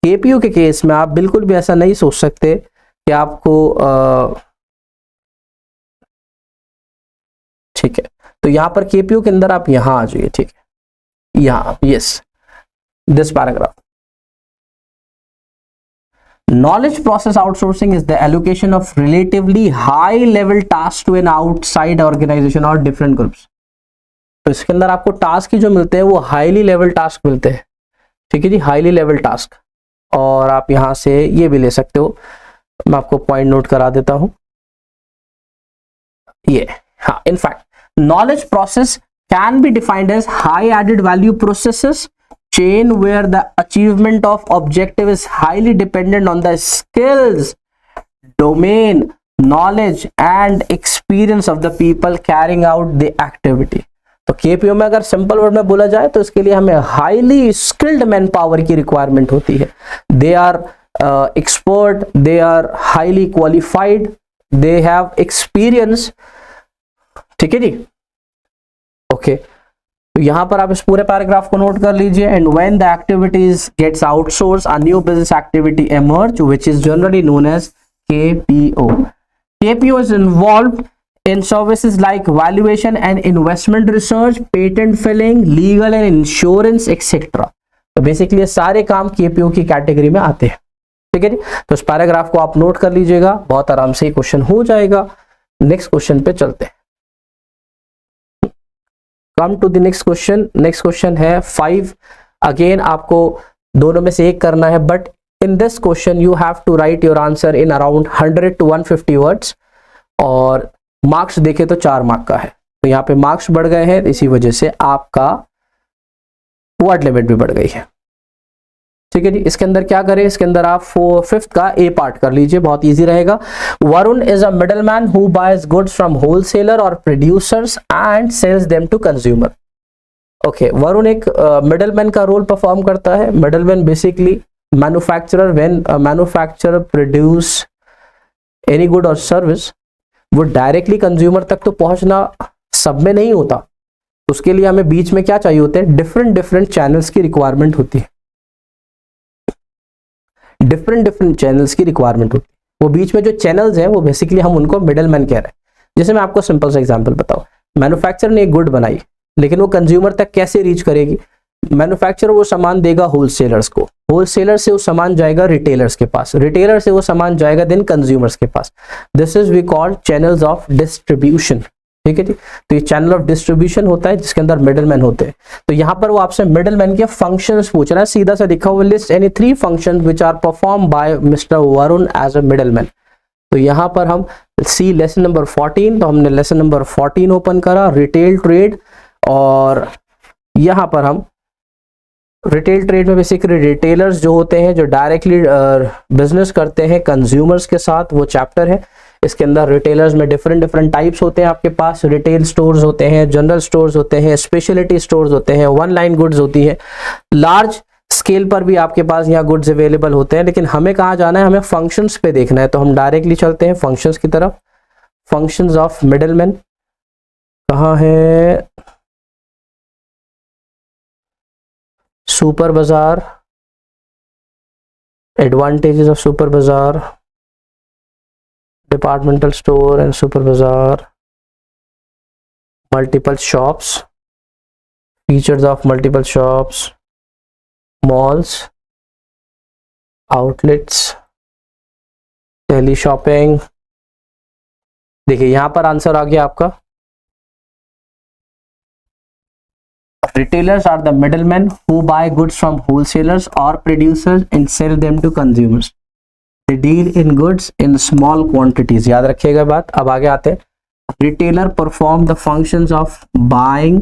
केपीओ के केस में आप बिल्कुल भी ऐसा नहीं सोच सकते कि आपको ठीक है, तो यहां पर केपीओ के अंदर आप यहां आ जाइए। ठीक है, यहां yes, this paragraph. Knowledge process outsourcing is the allocation of relatively high level tasks to an outside organization or different groups. तो इसके अंदर आपको टास्क जो मिलते हैं वो हाईली लेवल टास्क मिलते हैं। ठीक है जी, हाईली लेवल टास्क। और आप यहां से ये भी ले सकते हो, मैं आपको पॉइंट नोट करा देता हूं ये। हाँ, in fact knowledge process can be defined as high added value processes chain where the achievement of objective is highly dependent on the skills, domain, knowledge and experience of the people carrying out the activity. तो KPO में अगर simple word में बोला जाए तो इसके लिए हमें हाईली स्किल्ड मैन पावर की रिक्वायरमेंट होती है। They are expert, they are highly qualified, they have experience. ठीक है जी, ओके। तो यहां पर आप इस पूरे पैराग्राफ को नोट कर लीजिए। And when the activities gets outsource a new business activity emerge which is generally known as KPO. KPO is involved in services like valuation and investment research, patent filing, legal and insurance etc. तो basically ये सारे काम KPO की category में आते हैं। ठीक है जी, तो इस पैराग्राफ को आप नोट कर लीजिएगा, बहुत आराम से क्वेश्चन हो जाएगा। नेक्स्ट क्वेश्चन पे चलते हैं। Come to the next question है 5। अगेन आपको दोनों में से एक करना है, but in this question you have to write your answer in around 100 to 150 words. और मार्क्स देखे तो 4 मार्क का है, तो यहाँ पे मार्क्स बढ़ गए हैं, इसी वजह से आपका वर्ड लिमिट भी बढ़ गई है। ठीक है जी। इसके अंदर क्या करें, इसके अंदर आप 5th का ए पार्ट कर लीजिए, बहुत इजी रहेगा। Varun is a middle man who buys goods from wholesaler और producers and sells them to consumer. Okay, Varun एक मिडलमैन का रोल परफॉर्म करता है। Middleman basically manufacturer, when manufacturer produce any good और सर्विस, वो डायरेक्टली कंज्यूमर तक तो पहुंचना सब में नहीं होता, उसके लिए हमें बीच में क्या चाहिए होते हैं, डिफरेंट चैनल्स की रिक्वायरमेंट होती है, डिफरेंट चैनल्स की रिक्वायरमेंट होती है। वो बीच में जो चैनल्स हैं वो बेसिकली हम उनको मिडलमैन कह रहे हैं। जैसे मैं आपको सिंपल सा एग्जांपल बताऊं, मैन्युफैक्चरर ने एक गुड बनाई, लेकिन वो कंज्यूमर तक कैसे रीच करेगी? मैन्युफैक्चरर वो सामान देगा होलसेलर्स को, होलसेलर से वो सामान जाएगा रिटेलर्स के पास, रिटेलर से वो सामान जाएगा देन कंज्यूमर्स के पास। This is we called channels of distribution. ठीक है जी। तो ये चैनल ऑफ डिस्ट्रीब्यूशन होता है जिसके अंदर मिडलमैन होते हैं। तो यहाँ पर वो आपसे मिडलमैन के फंक्शंस पूछ रहा है, सीधा सा लिखा हुआ, list any 3 functions which are perform by mister Varun as a middleman. तो यहाँ पर हम सी लेसन नंबर 14, तो हमने लेसन नंबर 14 ओपन करा, रिटेल ट्रेड, और यहाँ पर हम रिटेल ट्रेड में बेसिकली रिटेलर्स जो होते हैं, जो डायरेक्टली बिजनेस करते हैं कंज्यूमर्स के साथ, वो चैप्टर है। इसके अंदर रिटेलर्स में डिफरेंट टाइप्स होते हैं आपके पास, रिटेल स्टोर्स होते हैं, जनरल स्टोर्स होते हैं, स्पेशलिटी स्टोर्स होते हैं, वन लाइन गुड्स होती है, लार्ज स्केल पर भी आपके पास यहाँ गुड्स अवेलेबल होते हैं। लेकिन हमें कहाँ जाना है, हमें फंक्शंस पे देखना है, तो हम डायरेक्टली चलते हैं फंक्शंस की तरफ। फंक्शंस ऑफ मिडलमैन कहाँ है, super bazaar, advantages of super bazaar, departmental store and super bazaar, multiple shops, features of multiple shops, malls, outlets, tele shopping. देखिए यहां पर आंसर आ गया आपका, retailers are the middlemen who buy goods from wholesalers or producers and sell them to consumers. They deal in goods in small quantities. याद रखिएगा बात। अब आगे आते हैं। Retailer perform the functions of buying,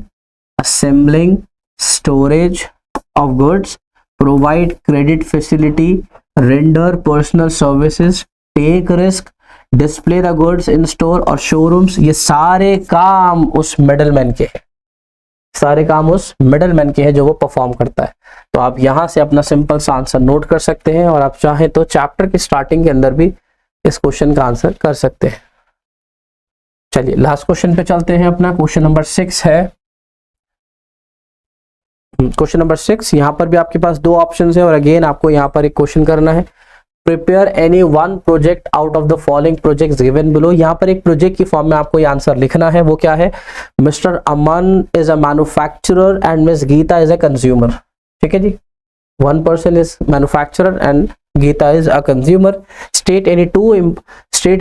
assembling, storage of goods, provide credit facility, render personal services, take risk, display the goods in store और showrooms। ये सारे काम उस middleman के हैं, सारे काम उस मिडलमैन के हैं जो वो परफॉर्म करता है। तो आप यहां से अपना सिंपल सा आंसर नोट कर सकते हैं, और आप चाहें तो चैप्टर की स्टार्टिंग के अंदर भी इस क्वेश्चन का आंसर कर सकते हैं। चलिए लास्ट क्वेश्चन पे चलते हैं। अपना क्वेश्चन नंबर 6 है। क्वेश्चन नंबर 6, यहां पर भी आपके पास 2 ऑप्शंस है, और अगेन आपको यहां पर एक क्वेश्चन करना है। Prepare any one project out of the following projects given below. यहाँ पर एक प्रोजेक्ट की फॉर्म में आपको ये आंसर लिखना है। वो क्या है, mister Aman is a manufacturer and miss Geeta is a consumer. ठीक है जी, one person is manufacturer and Geeta is a consumer. State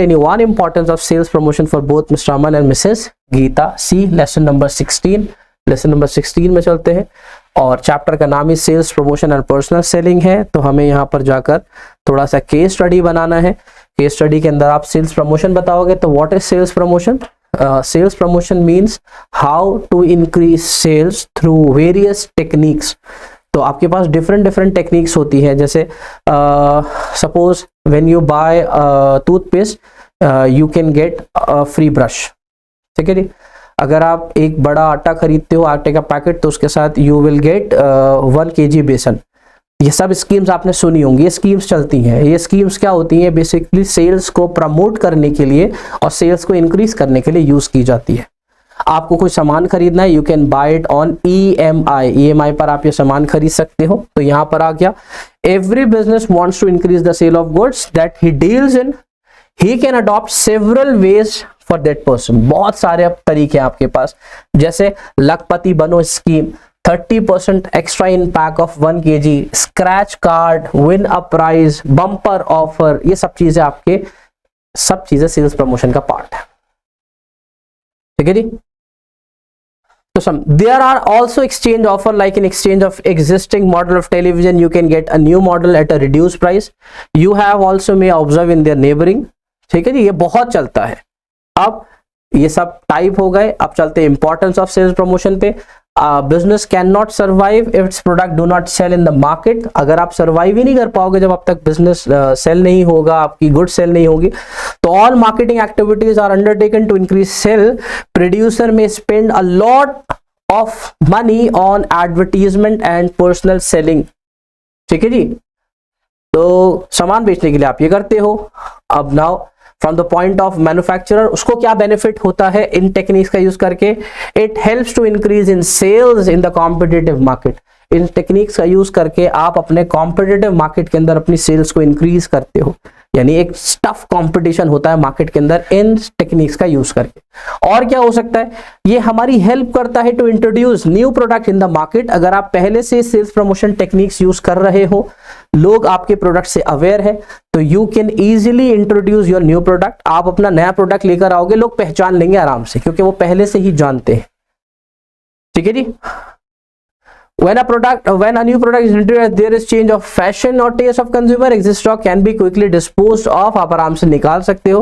any one importance of sales promotion for both mister Aman and missus Geeta. See lesson number 16। Lesson number 16 में चलते हैं, और chapter का नाम ही sales promotion and personal selling है। तो हमें यहाँ पर जाकर थोड़ा सा केस स्टडी बनाना है। केस स्टडी के अंदर आप सेल्स प्रमोशन बताओगे, तो what is sales promotion? Sales promotion means how to increase sales through various techniques. तो आपके पास डिफरेंट टेक्निक्स होती है। जैसे suppose when you buy toothpaste you can get free brush. ठीक है जी, अगर आप एक बड़ा आटा खरीदते हो, आटे का पैकेट, तो उसके साथ यू विल गेट 1 kg बेसन। ये सब स्कीम्स आपने सुनी होंगी, ये स्कीम्स चलती हैं। ये स्कीम्स क्या होती हैं, बेसिकली सेल्स को प्रमोट करने के लिए और सेल्स को इंक्रीज करने के लिए यूज की जाती है। आपको कोई सामान खरीदना है, you can buy it on EMI पर आप ये सामान खरीद सकते हो। तो यहाँ पर आ गया, every business wants to increase the sale of goods that he deals in, he can adopt several ways for that person. बहुत सारे अब तरीके हैं आपके पास, जैसे लखपति बनो scheme, 30% extra in pack of 1 kg, scratch card, win a prize, bumper offer. ये सब चीजें आपके, सब चीजें सेल्स प्रमोशन का पार्ट है। ठीक है जी। तो some there are also exchange offer, like in exchange of existing model of television you can get a new model at a reduce price. You have also may observe in their neighbouring. ठीक है जी, ये बहुत चलता है। अब ये सब type हो गए, अब चलते हैं इंपॉर्टेंस ऑफ सेल्स प्रमोशन पे। Business can not survive if its product do not sell in the market. अगर आप सर्वाइव ही नहीं कर पाओगे जब अब तक बिजनेस सेल नहीं होगा, आपकी गुड सेल नहीं होगी। तो all marketing activities are undertaken to increase sale. Producer may spend a lot of money on advertisement and personal selling. ठीक है जी, तो सामान बेचने के लिए आप ये करते हो। अब now from the point of manufacturer, उसको क्या बेनिफिट होता है इन टेक्निक्स का यूज करके? It helps to increase in sales in the competitive market. इन टेक्निक्स का यूज करके आप अपने कॉम्पिटिटिव मार्केट के अंदर अपनी सेल्स को इंक्रीज करते हो, यानी एक टफ कंपटीशन होता है मार्केट के अंदर इन टेक्निक्स का यूज करके। और क्या हो सकता है? ये हमारी हेल्प करता है to introduce new product in the market. अगर आप पहले से सेल्स प्रमोशन टेक्निक्स यूज कर रहे हो, लोग आपके प्रोडक्ट से अवेयर है, तो you can easily introduce your new product. आप अपना नया प्रोडक्ट लेकर आओगे, लोग पहचान लेंगे आराम से, क्योंकि वो पहले से ही जानते हैं। ठीक है जी। When a new product is introduced, there is change of fashion or taste of consumer. Existing stock can be quickly disposed of. आप आराम से निकाल सकते हो।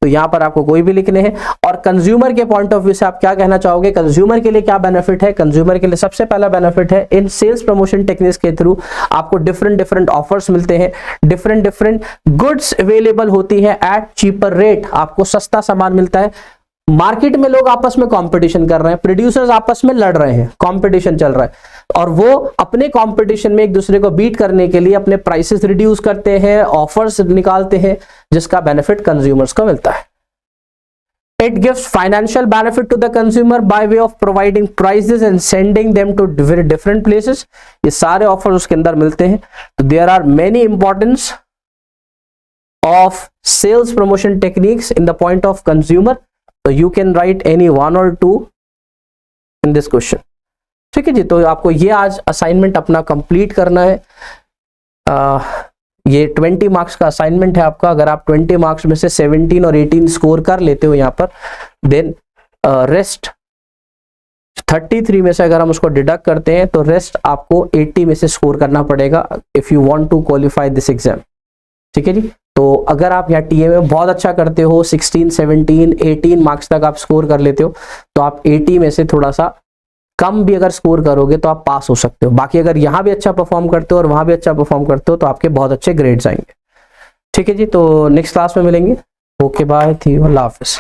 तो यहाँ पर आपको कोई भी लिखने हैं। और कंज्यूमर के पॉइंट ऑफ व्यू से आप क्या कहना चाहोगे? कंज्यूमर के लिए क्या बेनिफिट है? कंज्यूमर के लिए सबसे पहला बेनिफिट है, इन सेल्स प्रमोशन टेक्निक्स के थ्रू आपको डिफरेंट ऑफर्स मिलते हैं, डिफरेंट गुड्स अवेलेबल होती है एट चीपर रेट। आपको सस्ता सामान मिलता है। मार्केट में लोग आपस में कंपटीशन कर रहे हैं, प्रोड्यूसर्स आपस में लड़ रहे हैं, कंपटीशन चल रहा है, और वो अपने कंपटीशन में एक दूसरे को बीट करने के लिए अपने प्राइसेस रिड्यूस करते हैं, ऑफर्स निकालते हैं, जिसका बेनिफिट कंज्यूमर्स को मिलता है। It gives financial benefit to the consumer by way of providing prices and sending them to different places. ये सारे ऑफर्स उसके अंदर मिलते हैं। तो there are many importance of sales promotion techniques in the point of consumer. So you can write any one or two in this question. ठीक है जी, तो आपको ये आज असाइनमेंट अपना कंप्लीट करना है। ये 20 मार्क्स का असाइनमेंट है आपका। अगर आप 20 मार्क्स में से 17 और 18 स्कोर कर लेते हो यहाँ पर, देन रेस्ट 33 में से अगर हम उसको डिडक्ट करते हैं तो रेस्ट आपको 80 में से स्कोर करना पड़ेगा if you want to qualify this exam. ठीक है जी। तो अगर आप यहाँ टीए में बहुत अच्छा करते हो, 16, 17, 18 मार्क्स तक आप स्कोर कर लेते हो, तो आप 80 में से थोड़ा सा कम भी अगर स्कोर करोगे तो आप पास हो सकते हो। बाकी अगर यहाँ भी अच्छा परफॉर्म करते हो और वहां भी अच्छा परफॉर्म करते हो तो आपके बहुत अच्छे ग्रेड्स आएंगे। ठीक है जी, तो नेक्स्ट क्लास में मिलेंगे। ओके बाय, थी अल्लाह हाफिज़।